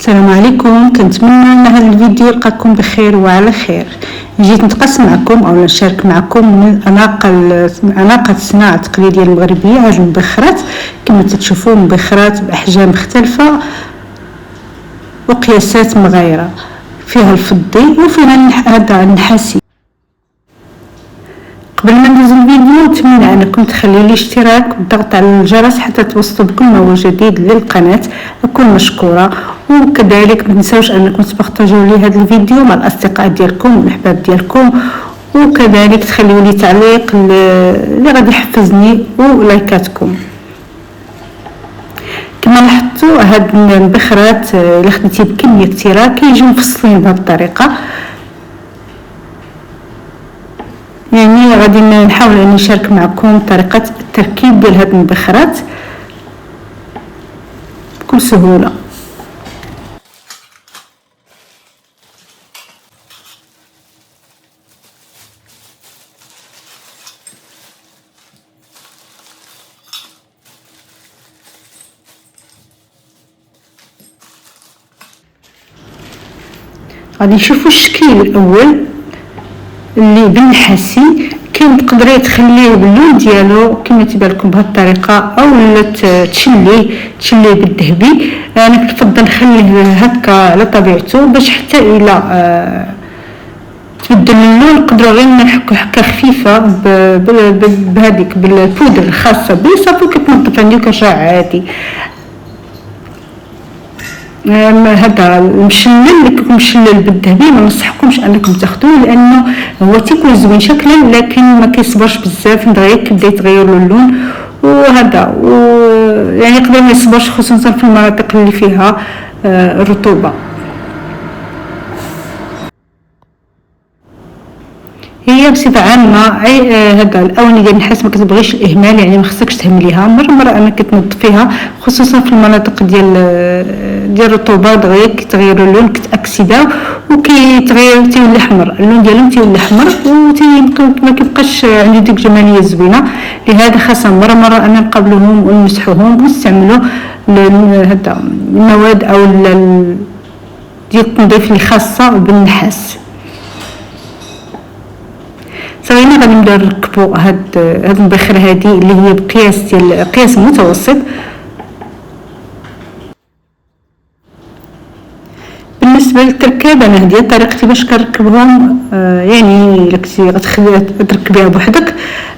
السلام عليكم. كنتمنى ان هذا الفيديو يلقاكم بخير وعلى خير. جيت نتقاسم معكم او نشارك معكم من اناقه الصناعه التقليديه المغربيه. هذه المبخرات كما تشوفوا مبخرات باحجام مختلفه وقياسات مغايره، فيها الفضي وفيها هذا النحاسي. قبل ما ندوز الفيديو نتمنى انكم تخليوا لي اشتراك والضغط على الجرس حتى توصلوا بكل ما هو جديد للقناه. اكون مشكوره، وكذلك ما تنساوش انكم تبارطاجيو لي هذا الفيديو مع الاصدقاء ديالكم والاحباب ديالكم، وكذلك تخليوا لي تعليق اللي غادي يحفزني ولايكاتكم. كما لاحظتوا هاد المبخرات اللي خديتي بكميه كثيره كيجيو مفصلين بهذه الطريقه. يعني غادي نحاول اني نشارك معكم طريقه التركيب ديال هاد المبخرات بكل سهوله. غادي نشوفوا الشكل الاول اللي بالنحاسي. كاين تقدري تخليه باللون ديالو كما تبان لكم بهذه الطريقه، او تشليه بالذهبي. انا كنفضل نخليه هكا على طبيعته باش حتى الى تبدل اللون نقدروا غير نحكو حكه خفيفه بهذيك بالبودر الخاصه بي صافي كتنظف عندي كشعر عادي. هذا المشلل اللي كيكون مشلل بالذهبي ما ننصحكمش انكم تاخذوه، لانه هو تيكون زوين شكلا لكن ما كيصبرش بزاف، دغيا كيبدا يتغير له اللون وهذا يعني يقدر ما يصبرش خصوصا في المناطق اللي فيها الرطوبه. هي بصفه عامه هذا الاونيه ديال النحاس ما كتبغيش الاهمال، يعني ما خصكش تهمليها مره انك تنظفيها خصوصا في المناطق ديال الرطوبه. دغيا كيتغير اللون كتاكسده وكيتغير تيولي احمر، اللون ديالهم تيولي احمر ما كيبقاش عنده ديك الجماليه الزوينه. لهذا خاصه مره انا نقابلوهم ونمسحوهم ونستعملوا هذا المواد او ديال التنظيف الخاصه بالنحاس. صافي غادي نبداو نركبوا هاد المبخره هذه اللي هي قياس متوسط. بالنسبه للتركيب انا هذه طريقتي باش كنركبهم. يعني الا كنتي غتركبيها بوحدك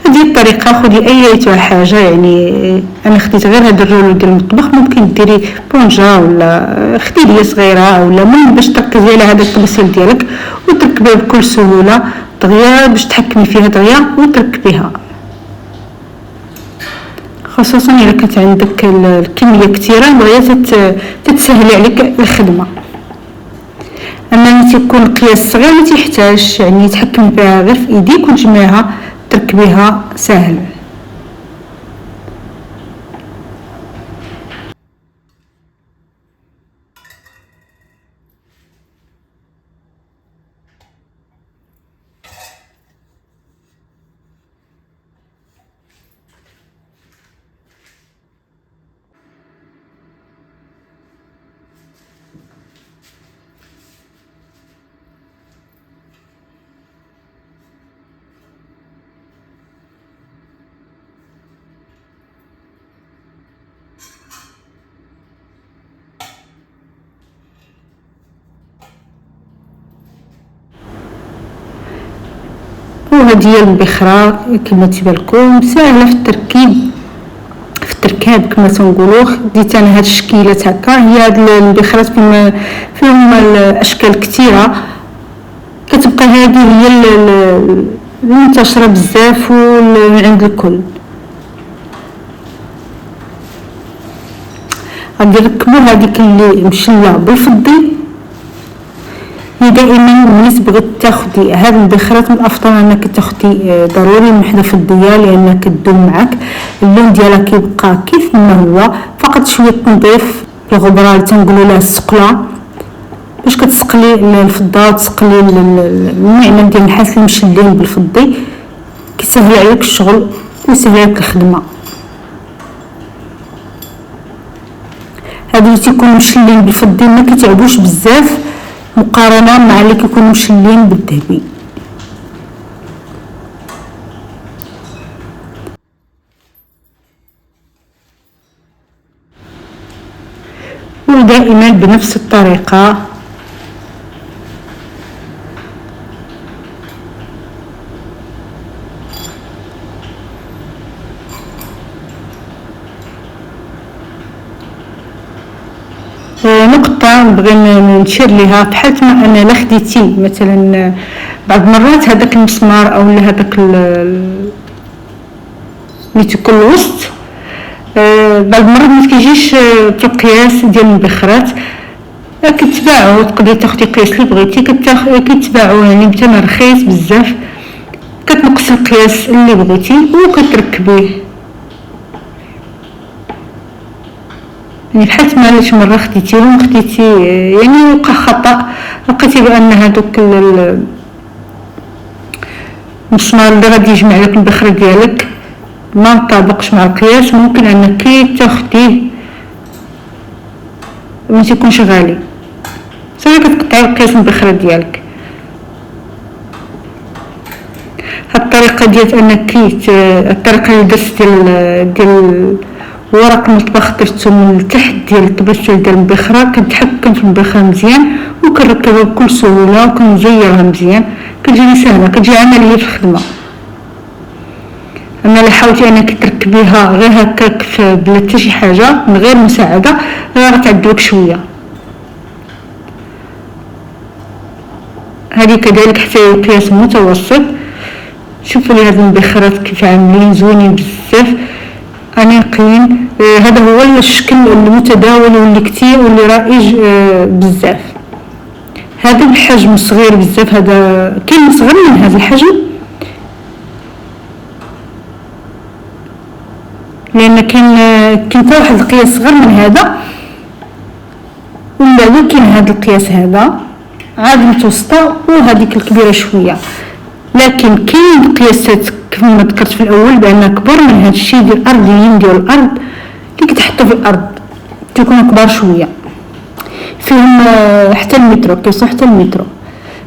هذه الطريقه، خدي اي حاجه. يعني انا خديت غير هذا الرولو ديال المطبخ، ممكن ديري بونجا ولا خديديه صغيره ولا المهم باش تركزي على هذا الطبسيل ديالك وتركبيه بكل سهوله دغيا باش تحكمي فيها دغيا وتركبيها، خصوصا الا كانت عندك الكميه كثيره دغيا تتسهل عليك الخدمه. اما ملي تيكون قياس صغير ما تيحتاجش يعني تحكمي فيها غير في ايديك وتجمعيها تركبيها ساهل. وهذه هي المبخره كما تبان لكم ساهله في التركيب كما تنقولوا. خديت انا هاد الشكيلات هكا. هي هاد المبخرات فيهم الاشكال كثيره، كتبقى هذه هي المنتشره بزاف وعند الكل. غادي نركبوا هذيك اللي مشله بالفضي. هي دائما ملي تبغي تاخدي هاد المبخرات من الافضل انك تاخدي ضروري وحده فضيه لانها كتدوم معك. اللون ديالها كيبقى كيف ما هو، فقط شويه تنظيف الغبره اللي تنقولوا لها السقله باش كتسقلي الفضه وتسقلي المعمل ديال النحاس اللي مشلين بالفضي. كيسهل عليك الشغل ويسهل عليك الخدمه. هادو اللي تيكونوا مشلين بالفضي ما كيتعبوش بزاف مقارنة مع اللي كيكونوا مشلين بالذهبي. ودائما بنفس الطريقة نقطة نبغي نشير لها بحال ما أنا لا خديتي مثلا بعض المرات هذاك المسمار أو هذاك اللي تيكون الوسط بعض المرات ما كيجيش في القياس ديال المبخرات كتباعو تقدري تاخدي قياس اللي بغيتي كتباعو يعني بثمن رخيص بزاف كتنقصي القياس اللي بغيتي وكتركبيه يعني بحال ما شي مره خديتي يعني وقع خطا لقيتي بان هذوك المسمار اللي غادي يجمع لك البخره ديالك ما مطابقش مع القياس ممكن انك تاخديه ما تيكونش غالي صافي كتقطعي القياس البخره ديالك. هاد الطريقه ديال انك الطريقه اللي درت ديال ورق المطبخ درتو من تحت ديال الطباشير ديال البخره كنتحكم في البخره مزيان وكنركبها بكل سهوله وكنزيرها مزيان كتجيني سهله كتجي عمليه في الخدمه. اما الا حاولتي انك تركبيها غير هكاك بلا حتى شي حاجه من غير مساعده غتعذبك شويه. هذه كذلك حتى قياس متوسط. شوفوا لي هاد المبخرات كيف عاملين زوينين بزاف انيقين. هذا هو الشكل المتداول واللي كتير واللي رائج بزاف. هذا بحجم صغير بزاف هذا كاين صغير من هذا الحجم لان كاين حتى واحد القياس صغير من هذا ومن بعد كاين هذا القياس هذا عاد متوسطه وهذيك الكبيره شويه لكن كاين قياسات كيف ما ذكرت في الاول بان كبر من هذا الشيء ديال الارضيين ديال الارض اللي كتحطوا في الارض تكون كبار شويه فيهم حتى المترو كيوصل حتى المترو.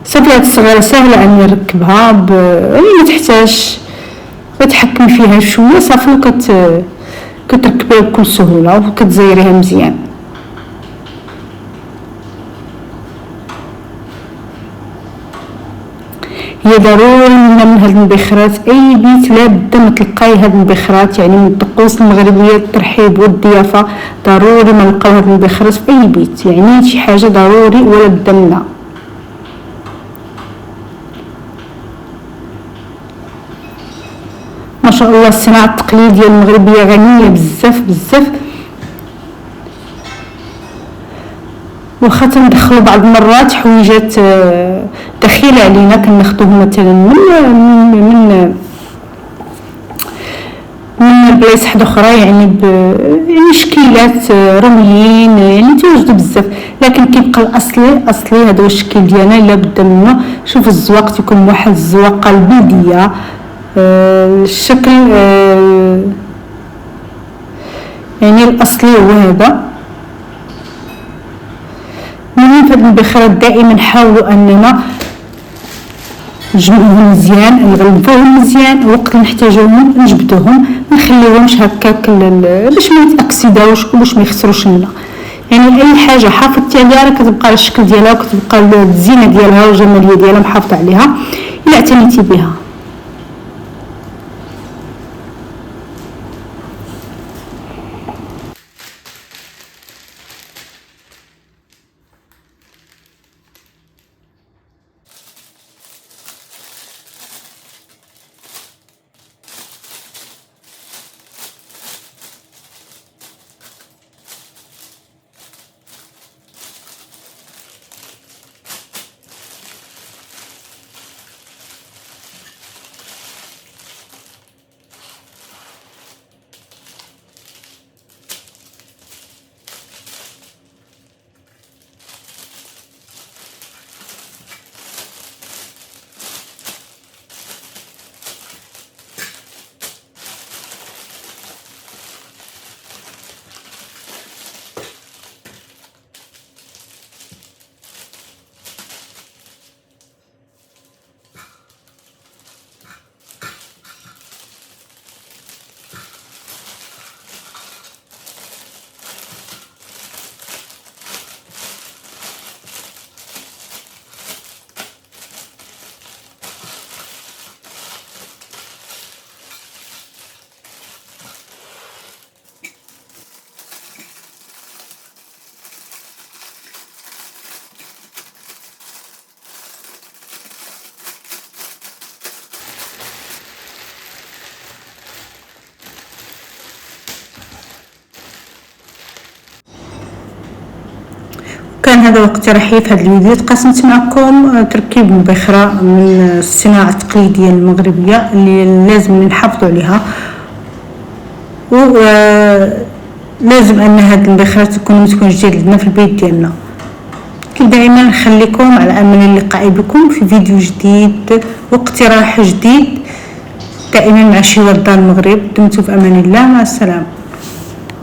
صافي هاد الصغيره سهله اني نركبها ما تحتاج تحكمي فيها شويه صافي كتركبيها بكل سهوله وكتزيريها مزيان. هي ضروري من هاد المبخرات اي بيت لابد ما تلقاي هاد المبخرات يعني من الطقوس المغربيه الترحيب والضيافه ضروري ما نلقاو هاد المبخرات في اي بيت يعني شي حاجه ضروري ولا بد منها. ما شاء الله الصناعه التقليديه المغربيه غنيه بزاف بزاف واخا تندخلوا بعض المرات حويجات دخيله علينا كناخذوهم مثلا من بلايص حدا اخرى يعني يعني شكيلات روميين يعني توجدوا بزاف لكن كيبقى الاصلي هذا هو الشكل ديالنا الا بد منه. شوف الزواق تيكون واحد الزواقه البيديه الشكل يعني الاصلي هو هذا. من في المبخرات دائما نحاولوا اننا نجمعوهم مزيان نغلفوهم مزيان وقت نحتاجوهم نجبدوهم ما نخليوهمش هكاك باش ما يتاكسداوش وباش ما يخسروش لنا يعني اي حاجه حافظتي عليها راه كتبقى على الشكل ديالها وكتبقى الزينه ديالها والجماليه ديالها محافظه عليها الا اعتنيتي بها. كان هذا اقتراحي في هذا الفيديو. تقاسمت معكم تركيب مبخرة من الصناعة التقليدية المغربية اللي لازم نحافظوا عليها، ولازم ان هذه المبخرة تكون متواجدة عندنا في البيت ديالنا. دائما نخليكم على امل اللقاء بكم في فيديو جديد واقتراح جديد، دائما مع شوار دار المغرب. دمتم في امان الله، مع السلامة.